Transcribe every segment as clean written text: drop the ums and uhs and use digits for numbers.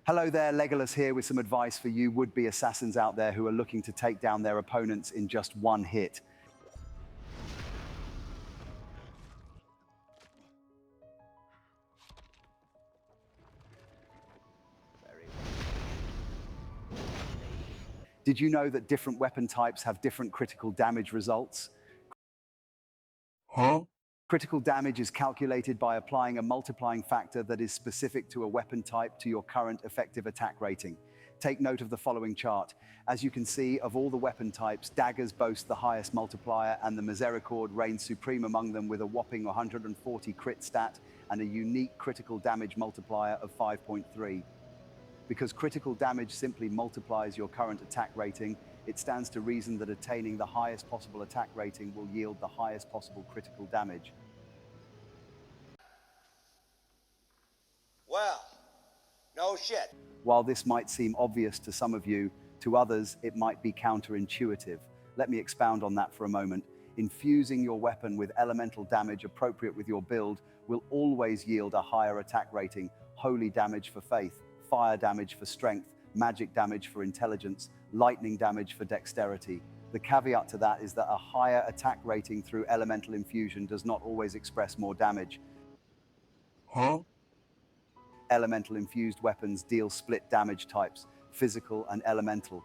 Hello there, Legolas here with some advice for you would-be assassins out there who are looking to take down their opponents in just one hit. Did you know that different weapon types have different critical damage results? Critical damage is calculated by applying a multiplying factor that is specific to a weapon type to your current effective attack rating. Take note of the following chart. As you can see, of all the weapon types, daggers boast the highest multiplier, and the misericord reigns supreme among them with a whopping 140 crit stat and a unique critical damage multiplier of 5.3. Because critical damage simply multiplies your current attack rating, it stands to reason that attaining the highest possible attack rating will yield the highest possible critical damage. Well, no shit. While this might seem obvious to some of you, to others it might be counterintuitive. Let me expound on that for a moment. Infusing your weapon with elemental damage appropriate with your build will always yield a higher attack rating: holy damage for faith, fire damage for strength, magic damage for intelligence, lightning damage for dexterity. The caveat to that is that a higher attack rating through elemental infusion does not always express more damage. Elemental infused weapons deal split damage types, physical and elemental.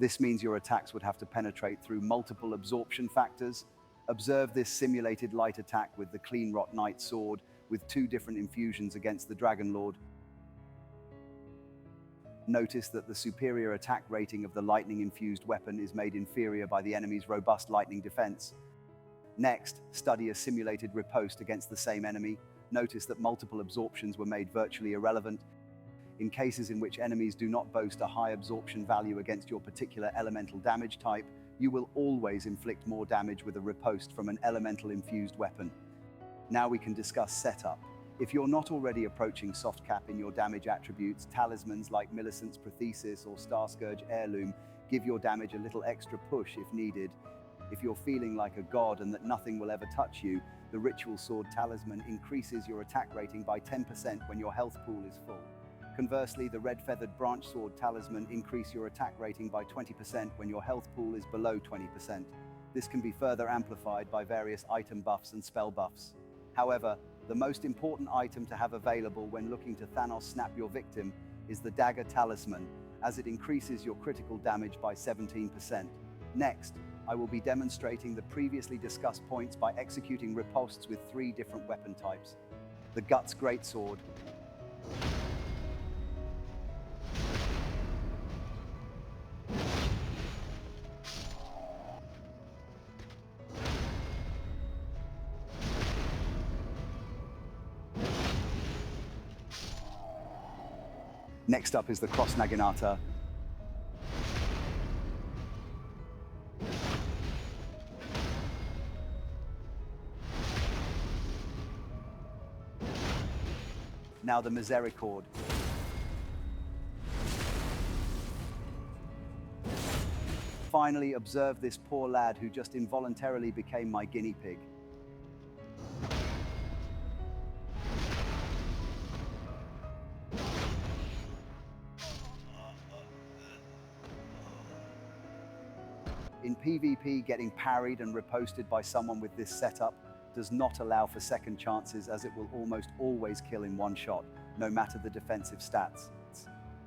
This means your attacks would have to penetrate through multiple absorption factors. Observe this simulated light attack with the Clean Rot Knight sword with 2 different infusions against the Dragon Lord. Notice that the superior attack rating of the lightning-infused weapon is made inferior by the enemy's robust lightning defense. Next, study a simulated riposte against the same enemy. Notice that multiple absorptions were made virtually irrelevant. In cases in which enemies do not boast a high absorption value against your particular elemental damage type, you will always inflict more damage with a riposte from an elemental-infused weapon. Now we can discuss setup. If you're not already approaching soft cap in your damage attributes, talismans like Millicent's Prothesis or Starscourge Heirloom give your damage a little extra push if needed. If you're feeling like a god and that nothing will ever touch you, the Ritual Sword Talisman increases your attack rating by 10% when your health pool is full. Conversely, the Red Feathered Branch Sword Talisman increases your attack rating by 20% when your health pool is below 20%. This can be further amplified by various item buffs and spell buffs. However, the most important item to have available when looking to Thanos snap your victim is the Dagger Talisman, as it increases your critical damage by 17%. Next, I will be demonstrating the previously discussed points by executing ripostes with 3 different weapon types. The Guts Greatsword. Next up is the Cross Naginata. Now the Misericord. Finally, observe this poor lad who just involuntarily became my guinea pig. In PvP, getting parried and riposted by someone with this setup does not allow for second chances, as it will almost always kill in one shot, no matter the defensive stats.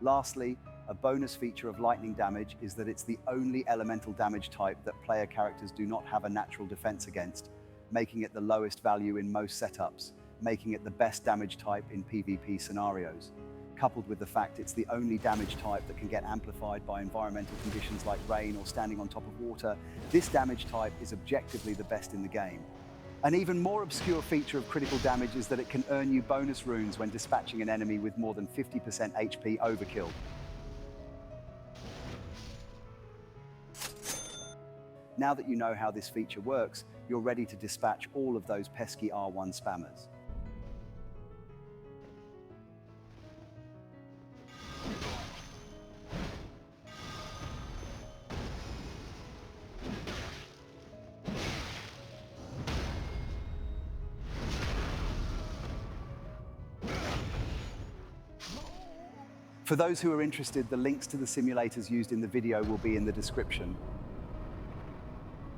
Lastly, a bonus feature of lightning damage is that it's the only elemental damage type that player characters do not have a natural defense against, making it the lowest value in most setups, making it the best damage type in PvP scenarios. Coupled with the fact it's the only damage type that can get amplified by environmental conditions like rain or standing on top of water, this damage type is objectively the best in the game. An even more obscure feature of critical damage is that it can earn you bonus runes when dispatching an enemy with more than 50% HP overkill. Now that you know how this feature works, you're ready to dispatch all of those pesky R1 spammers. For those who are interested, the links to the simulators used in the video will be in the description.